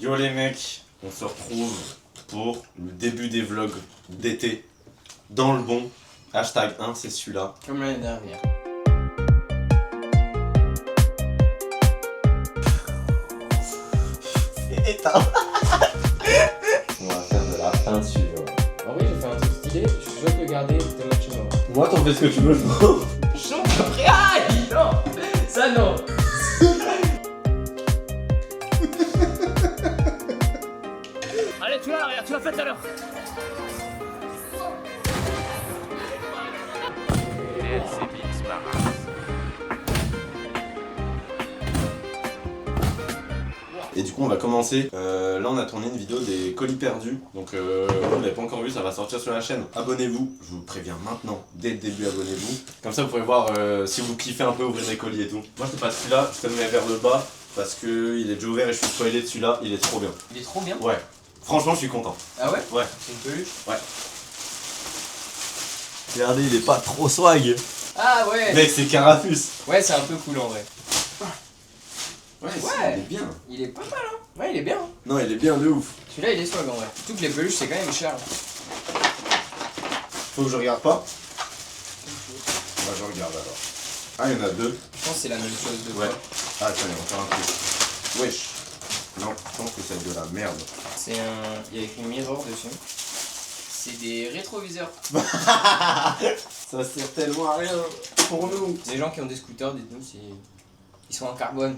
Yo les mecs, on se retrouve pour le début des vlogs d'été dans le bon. Hashtag 1, c'est celui-là. Comme l'année dernière. Éteins. On va faire de la peinture. En vrai, j'ai fait un truc stylé, je souhaite le garder tellement chez moi. Moi, t'en fais ce que tu veux, je m'en. Chante après, aïe! Non! Ça non! Allez, tu l'as fait tout à l'heure. Et du coup on va commencer, là on a tourné une vidéo des colis perdus. Donc vous l'avez pas encore vu, ça va sortir sur la chaîne. Abonnez-vous, je vous préviens maintenant, dès le début abonnez-vous. Comme ça vous pourrez voir si vous kiffez un peu ouvrir des colis et tout. Moi je te passe celui-là, je te le mets vers le bas parce que il est déjà ouvert et je suis spoilé de celui-là, il est trop bien. Il est trop bien. Ouais, franchement je suis content. Ah ouais? Ouais. C'est une peluche? Ouais. Regardez, il est pas trop swag. Ah ouais! Mec, c'est Carafus. Ouais, c'est un peu cool en vrai. Ouais, Ouais. il est bien. Il est pas mal hein? Ouais, il est bien. Hein. Non, il est bien de ouf. Celui-là il est swag en vrai. Surtout que les peluches c'est quand même cher. Faut que je regarde pas. Moi je regarde alors. Ah, il y en a deux. Je pense que c'est la même chose de Ouais. fois. Ah, attends, il y a encore un truc. Wesh. Non, je pense que c'est de la merde. C'est un. Il y a écrit mirror dessus. C'est des rétroviseurs. Ça sert tellement à rien pour nous. Les gens qui ont des scooters, dites-nous si. Ils sont en carbone.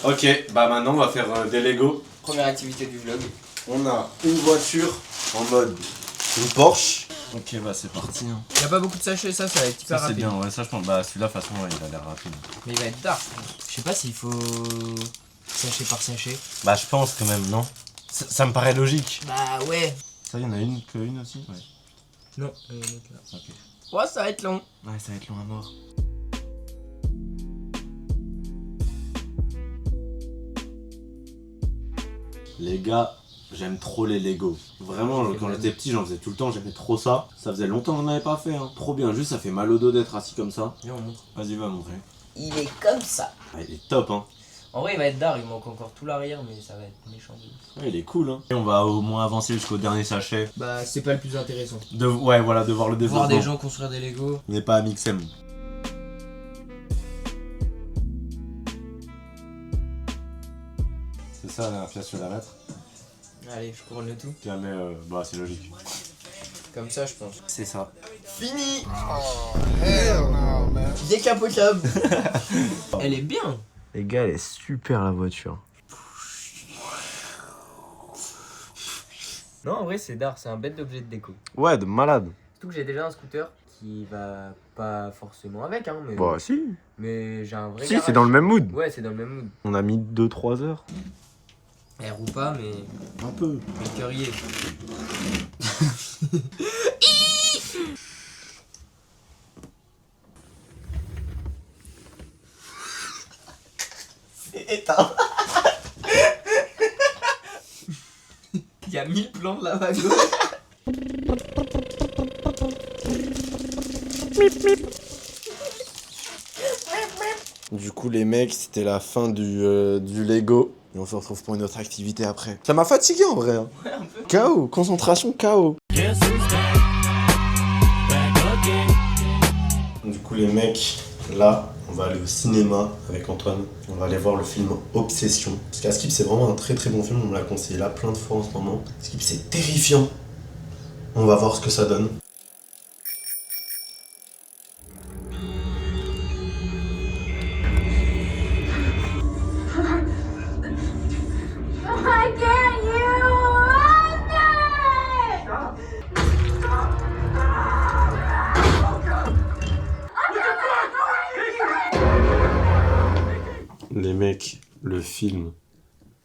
Ok, bah maintenant on va faire des Lego. Première activité du vlog. On a une voiture en mode une Porsche. Ok, bah c'est parti. Hein. Il y a pas beaucoup de sachets, ça va être hyper Ça c'est rapide. bien, ouais, ça je pense. Bah celui-là, de toute façon, ouais, il a l'air rapide. Mais il va être dark. Je sais pas s'il faut sachet par sachet. Bah je pense quand même, non? Ça me paraît logique. Bah ouais. Ça, il y en a une aussi? Ouais. Non, l'autre là. Ok. Ouais, ça va être long. Ouais, ça va être long à mort. Les gars, j'aime trop les Lego. Vraiment, quand j'étais petit, j'en faisais tout le temps, j'aimais trop ça. Ça faisait longtemps que j'en avais pas fait, hein. Trop bien, juste ça fait mal au dos d'être assis comme ça. Viens, on montre. Vas-y, va montrer. Il est comme ça. Ah, il est top, hein. En vrai, il va être dark, il manque encore tout l'arrière, mais ça va être méchant. Ouais, il est cool, hein. Et on va au moins avancer jusqu'au dernier sachet. Bah, c'est pas le plus intéressant. Ouais, voilà, de voir le développement. Voir des gens construire des Lego. On n'est pas à Mixem. C'est ça la pièce, je vais la mettre. Allez, je couronne le tout. Tu la mets, bah c'est logique. Comme ça, je pense. C'est ça. Fini. Décapotable. Elle est bien. Les gars, elle est super la voiture. Non, en vrai, c'est dark, c'est un bête d'objet de déco. Ouais, de malade. Surtout que j'ai déjà un scooter qui va pas forcément avec, hein, mais... Bah si. Mais j'ai un vrai Si, garage. c'est dans le même mood. Ouais, c'est dans le même mood. On a mis 2-3 heures. Elle roule pas, mais... Un peu. Le cœur y est. C'est éteint. Il y a 1000 plans de la à gauche. Du coup les mecs, c'était la fin du Lego. Et on se retrouve pour une autre activité après. Ça m'a fatigué en vrai. Hein. Ouais, un peu. KO, concentration KO. Du coup les mecs, là, on va aller au cinéma avec Antoine. On va aller voir le film Obsession. Parce qu'Askip c'est vraiment un très très bon film, on me l'a conseillé là plein de fois en ce moment. Askip c'est terrifiant. On va voir ce que ça donne. Why can't you run Les mecs, le film,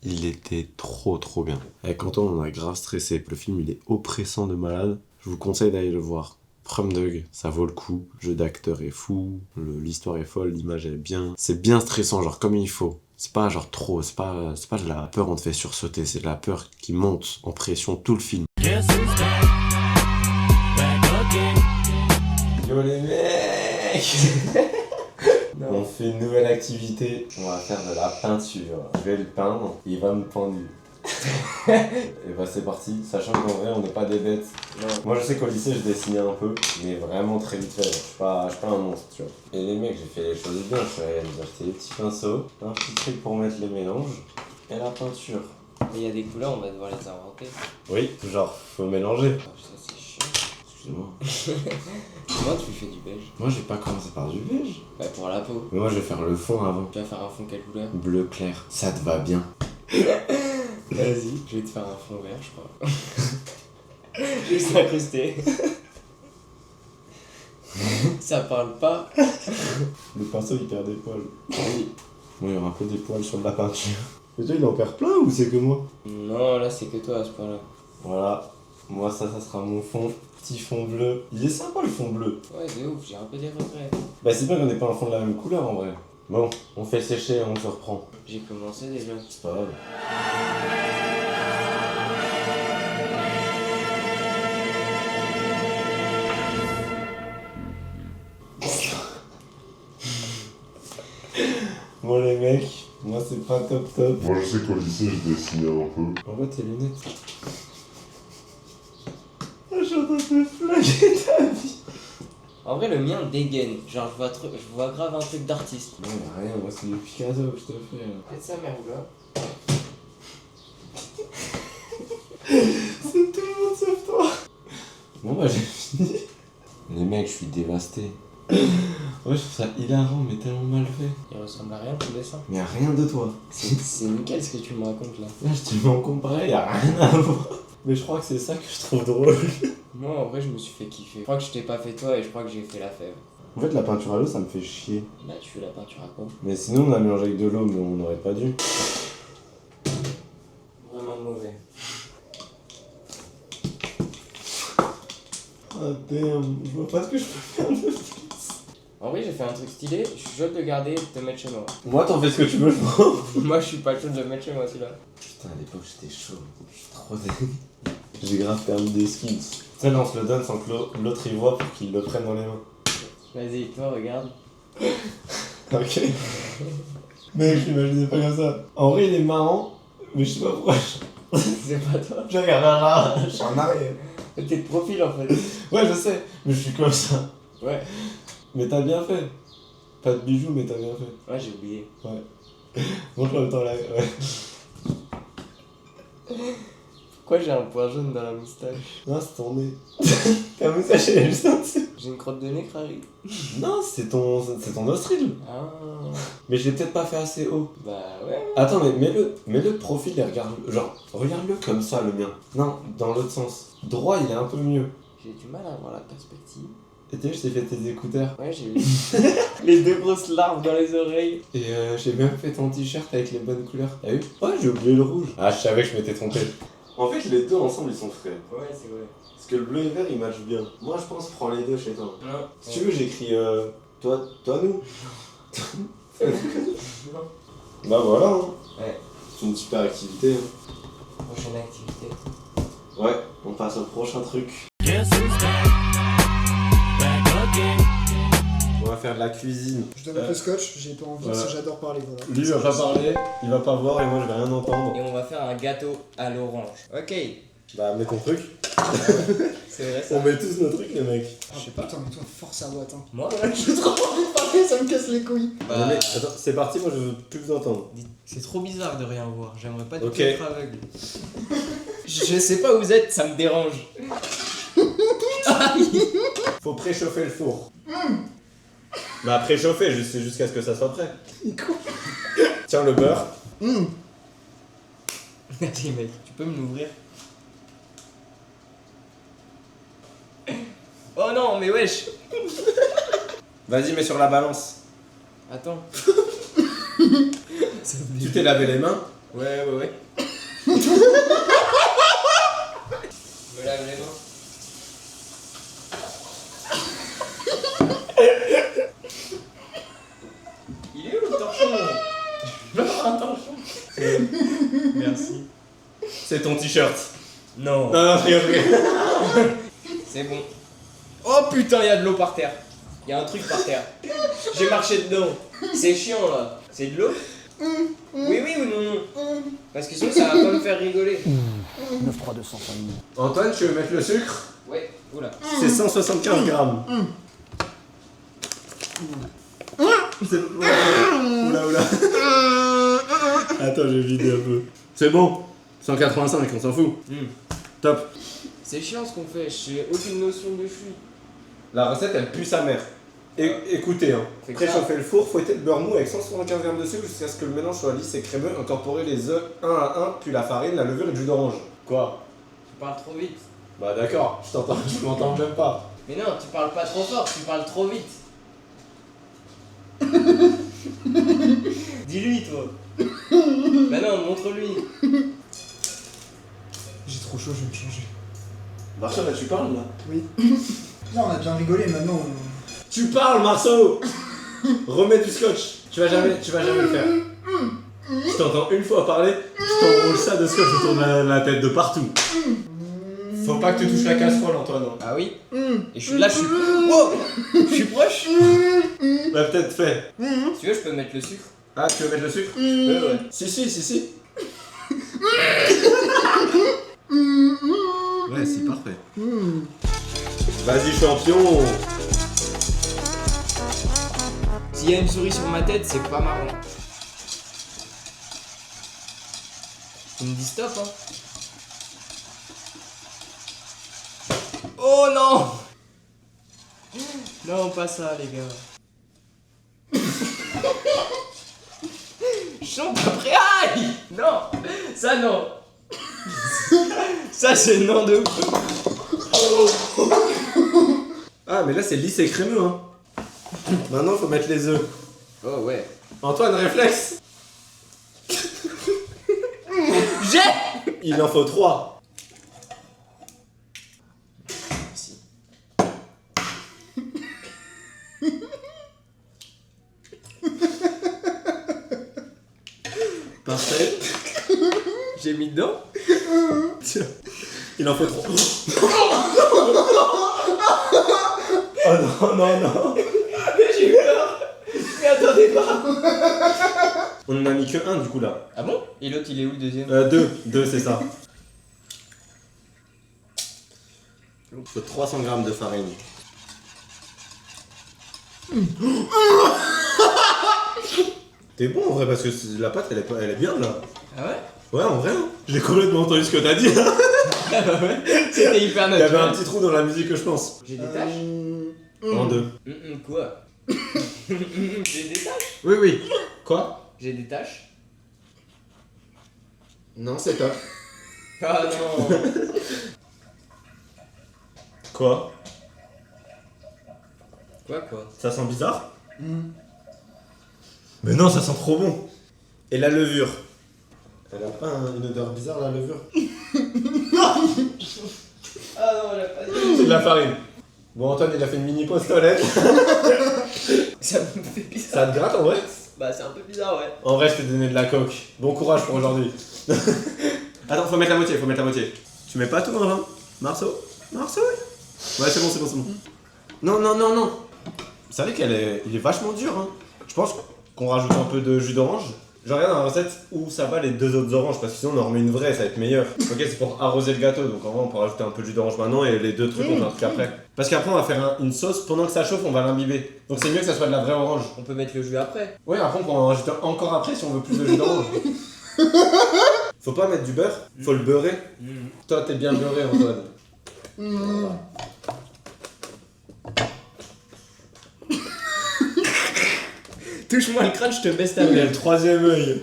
il était trop bien. Avec Antoine, on a grave stressé. Le film, il est oppressant de malade. Je vous conseille d'aller le voir. Prom Dog, ça vaut le coup. Le jeu d'acteur est fou. L'histoire est folle, l'image est bien. C'est bien stressant, genre comme il faut. C'est pas genre trop, c'est pas de la peur on te fait sursauter, c'est de la peur qui monte en pression tout le film. Yo les mecs. Non. On fait une nouvelle activité. On va faire de la peinture. Je vais le peindre, il va me pendu. Et bah c'est parti, sachant qu'en vrai on n'est pas des bêtes. Non. Moi je sais qu'au lycée je dessinais un peu, mais vraiment très vite fait. Je suis pas un monstre, tu vois. Et les mecs, j'ai fait les choses bien. J'ai acheté des petits pinceaux, un petit truc pour mettre les mélanges et la peinture. Mais il y a des couleurs, on va devoir les inventer. Oui, genre faut mélanger. Oh, ça c'est chiant. Excusez-moi. Moi tu fais du beige. Moi j'ai pas commencé par du beige. Bah pour la peau. Mais moi je vais faire le fond avant. Tu vas faire un fond quelle couleur? Bleu clair. Ça te va bien. Vas-y. Je vais te faire un fond vert, je crois. Juste incrusté. Ça parle pas. Le pinceau il perd des poils. Oui. Bon, il y aura un peu des poils sur de la peinture. Mais toi il en perd plein ou c'est que moi? Non, là c'est que toi à ce point-là. Voilà. Moi ça sera mon fond. Petit fond bleu. Il est sympa le fond bleu. Ouais, de ouf, j'ai un peu des regrets. Bah c'est bien qu'on ait pas un fond de la même couleur en vrai. Bon, on fait sécher et on se reprend. J'ai commencé déjà. C'est pas grave. Bon les mecs, moi c'est pas top top. Moi je sais qu'au lycée je dessinais un peu. Envoie tes lunettes. Je suis en train de te flaguer ta vie. En vrai, le mien dégaine. Genre, je vois grave un truc d'artiste. Non mais rien, moi c'est du Picasso que je te fais. Faites ça, mère ou là. C'est tout le monde sauf toi. Bon bah j'ai fini. Les mecs, je suis dévasté. Ouais, je trouve ça hilarant mais tellement mal fait. Il ressemble à rien ton dessin. Mais y'a rien de toi. C'est nickel ce que tu me racontes là. Là, je te mets en comparé, y'a rien à voir. Mais je crois que c'est ça que je trouve drôle. Moi, en vrai, je me suis fait kiffer. Je crois que je t'ai pas fait toi et je crois que j'ai fait la fève. En fait, la peinture à l'eau, ça me fait chier. Là, tu fais la peinture à quoi? Mais sinon, on a mélangé avec de l'eau, mais on n'aurait pas dû. Vraiment mauvais. Ah damn, je vois pas ce que je peux faire de plus. En vrai, j'ai fait un truc stylé. Je suis chaud de le garder et de te mettre chez moi. Moi, t'en fais ce que tu veux, je m'en. Moi, je suis pas chaud de le mettre chez moi celui-là. Putain, à l'époque, j'étais chaud. Je suis trop dé. J'ai grave perdu des skins. Tu sais, là, on se le donne sans que l'autre y voit pour qu'il le prenne dans les mains. Vas-y, toi, regarde. Ok. Mec, je l'imaginais pas comme ça. En vrai, il est marrant, mais je sais pas pourquoi. C'est pas toi. Je regarde là, je suis en arrière. T'es de profil en fait. Ouais, je sais, mais je suis comme ça. Ouais. Mais t'as bien fait. Pas de bijoux, mais t'as bien fait. Ouais, j'ai oublié. Ouais. Montre-le en même temps là. Ouais. Pourquoi j'ai un point jaune dans la moustache? Non, c'est ton nez. Ta moustache, elle est juste en dessous. J'ai une crotte de nez, Crary. Non, c'est ton nostril. Ah. Mais je l'ai peut-être pas fait assez haut. Bah ouais. Attends, mais mets-le de profil et regarde-le. Genre, regarde-le comme ça, le mien. Non, dans l'autre sens. Droit, il est un peu mieux. J'ai du mal à avoir la perspective. Et t'as vu, je t'ai fait tes écouteurs. Ouais, j'ai vu. Les deux grosses larves dans les oreilles. Et j'ai même fait ton t-shirt avec les bonnes couleurs. T'as vu? Ouais, j'ai oublié le rouge. Ah, je savais que je m'étais trompé. En fait, les deux ensemble, ils sont frais. Ouais, c'est vrai. Parce que le bleu et vert, ils matchent bien. Moi, je pense, prends les deux chez toi. Non. Si tu veux, j'écris toi, nous. Bah voilà. Hein. Ouais. C'est une super activité. Hein. Prochaine activité. Ouais, on passe au prochain truc. On va faire de la cuisine. Je dois mettre le scotch, j'ai pas envie parce que j'adore parler. Voilà. Lui, il va pas parler, il va pas voir et moi, je vais rien entendre. Et on va faire un gâteau à l'orange. Ok. Bah, mets ton truc. C'est vrai ça. On met tous nos trucs, les mecs. Je sais pas. Putain, mais toi, force à boîte. Hein. Moi J'ai trop envie de parler, ça me casse les couilles. Les mecs, attends, c'est parti, moi, je veux plus vous entendre. C'est trop bizarre de rien voir. J'aimerais pas du Ok. tout être aveugle. Je sais pas où vous êtes, ça me dérange. Faut préchauffer le four. Bah, préchauffer, c'est jusqu'à ce que ça soit prêt. Tiens, le beurre. Merci mec, tu peux me l'ouvrir? Oh non, mais wesh. Vas-y, mets sur la balance. Attends. Tu t'es lavé les mains? Ouais. Me lave les mains. Il est où le torchon? Je veux avoir un torchon. Merci. C'est ton t-shirt. Non. Non, regarde. C'est bon. Oh putain, il y a de l'eau par terre. Il y a un truc par terre. J'ai marché dedans. C'est chiant là. C'est de l'eau? Oui, oui ou non? Parce que sinon ça va pas me faire rigoler. 93200. Antoine, tu veux mettre le sucre? Ouais, oula. C'est 175 grammes. Oula, oula. Attends, j'ai vidé un peu. C'est bon. 185, on s'en fout. Top. C'est chiant ce qu'on fait, j'ai aucune notion de flux. La recette, elle pue sa mère. Écoutez, hein. Fais Préchauffer le four, fouetter le beurre mou avec 175 g de sucre jusqu'à ce que le mélange soit lisse et crémeux. Incorporer les œufs un à un, puis la farine, la levure et le jus d'orange. Quoi? Tu parles trop vite. Bah d'accord, je m'entends même pas. Mais non, tu parles pas trop fort, tu parles trop vite. Dis-lui toi. Bah non, montre-lui. J'ai trop chaud, je vais me changer. Marceau, là, tu parles là? Oui. Là, on a bien rigolé, maintenant. Tu parles, Marceau. Remets du scotch. Tu vas jamais le faire. Je t'entends une fois parler, je t'enroule ça de scotch autour de la tête de partout. Faut pas que tu touches la casserole, Antoine. Ah oui. Et là, je suis. Wow. Je suis proche. Bah peut-être fait. Si tu veux, je peux mettre le sucre. Ah, tu veux mettre le sucre? Ouais. Si. Ouais, c'est parfait. Vas-y, champion. S'il y a une souris sur ma tête, c'est pas marrant. Tu me dis stop, hein. Oh non. Non, pas ça, les gars. Je chante après. Aïe. Non. Ça, non. Ça, c'est non de ouf. Ah, mais là, c'est lisse et crémeux, hein. Maintenant, faut mettre les œufs. Oh ouais. Antoine, réflexe. J'ai. Il en faut 3. Si. Parfait. J'ai mis dedans. Tiens. Il en faut 3. Oh non. J'ai eu peur. Mais attendez pas. On en a mis que 1 du coup là. Ah bon? Et l'autre, il est où le deuxième? 2 c'est ça. Il faut 300 g de farine. T'es bon en vrai parce que la pâte elle est bien là. Ah ouais? Ouais en vrai hein. J'ai complètement entendu ce que t'as dit. Ah bah ouais. C'était hyper Il y avait naturel. un petit trou dans la musique je pense. J'ai des taches? En 2. Quoi? J'ai des taches? Oui. Quoi? J'ai des taches? Non c'est top. Ah non. Quoi? Quoi? Ça sent bizarre? Mais non ça sent trop bon. Et la levure? Elle a pas une odeur bizarre la levure? Ah non, elle a pas dit. C'est de la farine. Bon Antoine il a fait une mini pause toilette. Ça me fait bizarre. Ça te gratte en vrai? Bah c'est un peu bizarre, ouais. En vrai je t'ai donné de la coke. Bon courage pour aujourd'hui. Attends faut mettre la moitié. Tu mets pas tout dans un Marceau? Ouais c'est bon. Non. Vous savez qu'il est vachement dur hein. Je pense qu'on rajoute un peu de jus d'orange. Je regarde dans la recette où ça va les 2 autres oranges parce que sinon on en remet une vraie, ça va être meilleur. Ok c'est pour arroser le gâteau donc en vrai on peut rajouter un peu de jus d'orange maintenant et les 2 trucs on fait un truc après. Parce qu'après on va faire une sauce, pendant que ça chauffe on va l'imbiber. Donc c'est mieux que ça soit de la vraie orange. On peut mettre le jus après. Ouais après on peut en rajouter encore après si on veut plus de jus d'orange. Faut pas mettre du beurre, faut le beurrer. Toi t'es bien beurré Antoine. Touche-moi le crâne, je te baisse ta Il a gueule. le 3ème œil.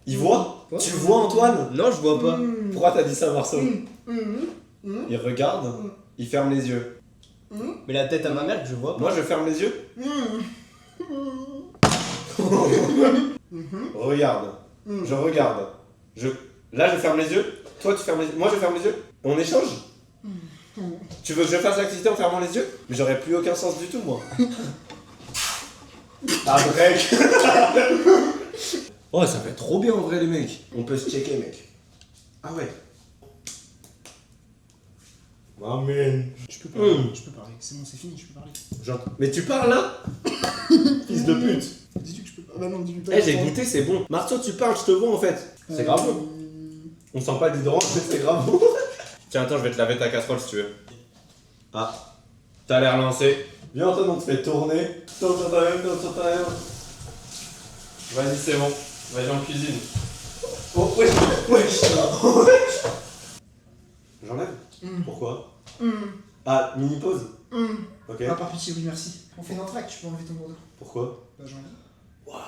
Il voit? Tu vois Antoine? Non, je vois pas. Pourquoi t'as dit ça Marceau? Il regarde, il ferme les yeux. Mais la tête à ma mère que je vois pas. Moi je ferme les yeux. Regarde. Je regarde. Là je ferme les yeux. Toi tu fermes les yeux. Moi je ferme les yeux. On échange? Tu veux que je fasse l'activité en fermant les yeux? Mais j'aurais plus aucun sens du tout moi. Ah break. Oh ça fait trop bien en vrai les mecs. On peut se checker mec. Ah ouais. Amen. Je peux parler, je peux parler. C'est bon, c'est fini, je peux parler. Mais tu parles là? Fils de pute. Dis-lui que je peux pas. Bah non, dis-lui pas. Eh, j'ai goûté, c'est bon. Marceau, tu parles, je te vois en fait. C'est grave bon. On sent pas d'hydran, mais c'est grave bon. Tiens, attends, je vais te laver ta casserole si tu veux. Ah, t'as l'air lancé. Viens, Antoine, on te fait tourner. Tourne sur ta-même. Vas-y, c'est bon. Vas-y, en cuisine. Oh, wesh. J'enlève. Pourquoi? Ah, mini pause. Ok. Ah, par pitié, oui, merci. On fait une entracte, tu peux enlever ton gourdin. Pourquoi? Bah, j'en ai. Waouh.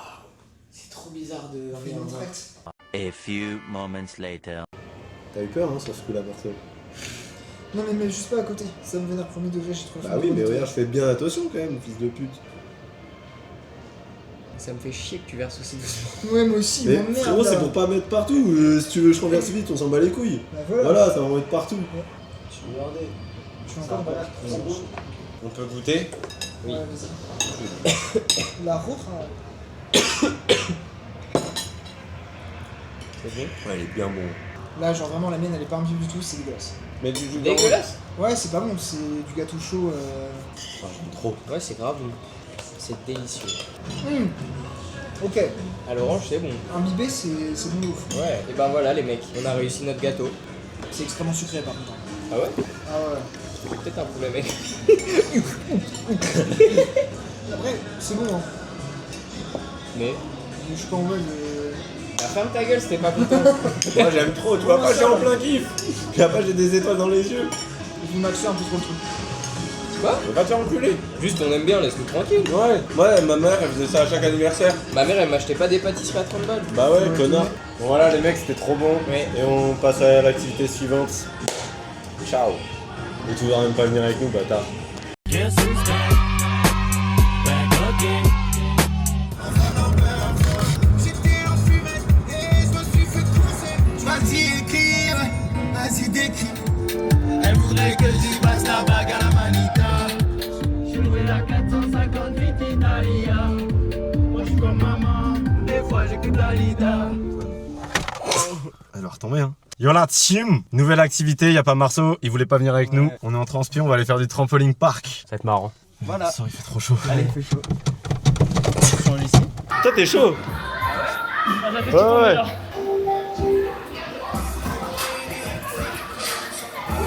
C'est trop bizarre de. On fait une entracte. A few moments later. T'as eu peur, hein, sur ce coup-là, Marceau? Non, mais juste pas à côté. Ça me vénère premier degré, j'ai trop Bah oui, mais regarde, je fais bien attention quand même, fils de pute. Ça me fait chier que tu verses aussi doucement. Ouais, moi aussi, Mais m'emmerde. frérot, c'est là. pour pas mettre partout. Si tu veux, je renverse vite, on s'en bat les couilles. Bah voilà. Voilà, ça va en mettre partout. Je suis regardé. Je suis encore malade. On peut goûter? Oui. Ouais, vas-y. La roja. C'est bon. Ouais, il est bien bon. Là, genre vraiment, la mienne, elle est pas un du tout, c'est dégueulasse. Mais du Dégueulasse. Ouais, c'est pas bon, c'est du gâteau chaud. Trop. Ouais, c'est grave bon. C'est délicieux. Ok, À l'orange, c'est bon. imbibé, c'est bon de ouf. Ouais, et ben voilà les mecs, on a réussi notre gâteau. C'est extrêmement sucré par contre. Ah ouais? Ah ouais. C'est peut-être un problème, mec. Après, c'est bon, hein. Mais. Je suis pas en mode. Ah, ferme ta gueule, c'était pas content. Moi j'aime trop, tu vois pas, j'ai en plein kiff. Puis après, j'ai des étoiles dans les yeux. Je vous maxais un peu trop le truc. Quoi? Je vais pas te faire enculer. Juste, on aime bien, laisse-nous tranquille. Ouais, ma mère, elle faisait ça à chaque anniversaire. Ma mère, elle m'achetait pas des pâtisseries à 30 balles. Bah ouais, connard. Bon voilà, les mecs, c'était trop bon. Ouais. Et on passe à l'activité suivante. Ciao. Et tu voudras même pas venir avec nous, bâtard. Guess who's back? Back again. J'étais en fumette et je me suis fait courser. Choisis écrire, vas-y décris. Elle voudrait que je passe la bague à la manita. Je roule à 458 Italia. Moi je suis comme maman, des fois j'écoute Dalida. Elle va retomber, hein. Yo la team, nouvelle activité, y a pas Marceau, il voulait pas venir avec nous. On est en transpi, on va aller faire du trampoline park. Ça va être marrant. Voilà. Ça, il fait trop chaud. Allez, il fait chaud. Change ici. Toi t'es chaud. Ouais.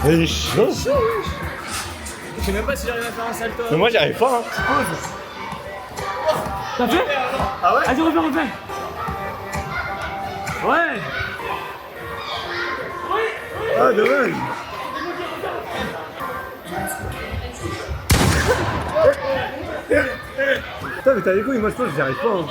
Il est chaud. Je sais même pas si j'arrive à faire un salto. Mais moi j'y arrive pas, hein. T'as fait? Ah ouais? Vas-y, refais. Ouais. Ah, dommage. Putain, mais t'as les couilles, moi je pense que j'y arrive pas, hein.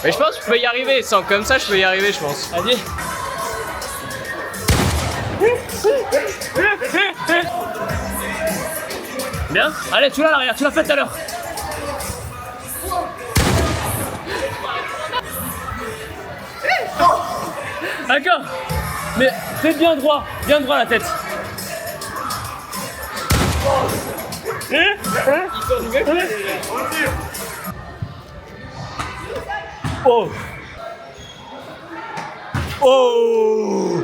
Mais je pense que je peux y arriver, sans comme ça, je peux y arriver, je pense. Vas-y. Bien. Allez, tu l'as l'arrière, tu l'as fait tout à l'heure. D'accord. Mais fais bien droit la tête. Oh. Oh.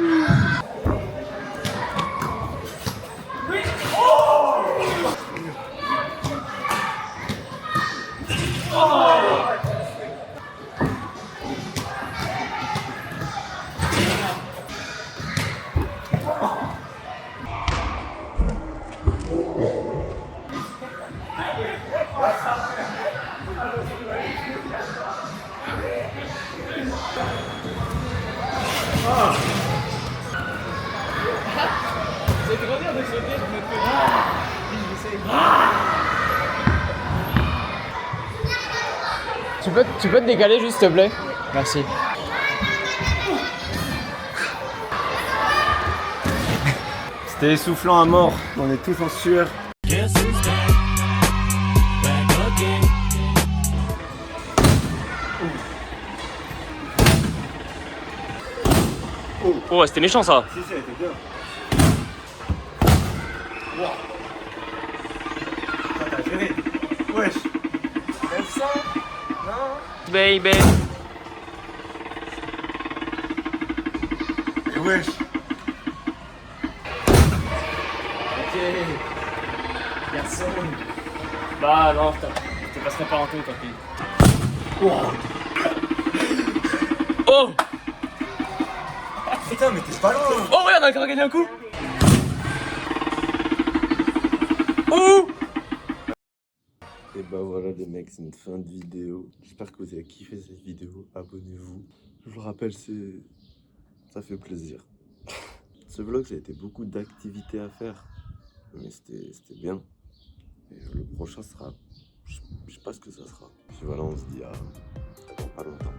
Tu peux te décaler juste s'il te plaît? Merci. C'était essoufflant à mort, on est tous en sueur. Guess who's back? Back again. Oh, ouais, c'était méchant ça. Si, elle était bien. Wow. T'as géré. Wesh. baby. Et wesh. Ok. Garçon. Bah non, je te passerai pas en tout, tant pis. Wow. Oh. Putain, mais t'es pas loin. Oh, regarde, on a encore gagné un coup. Oh. Et bah voilà les mecs, c'est une fin de vidéo. J'espère que vous avez kiffé cette vidéo. Abonnez-vous. Je vous le rappelle, ça fait plaisir. Ce vlog, ça a été beaucoup d'activités à faire. Mais c'était bien. Et le prochain sera... Je sais pas ce que ça sera. Puis voilà, on se dit à dans pas longtemps.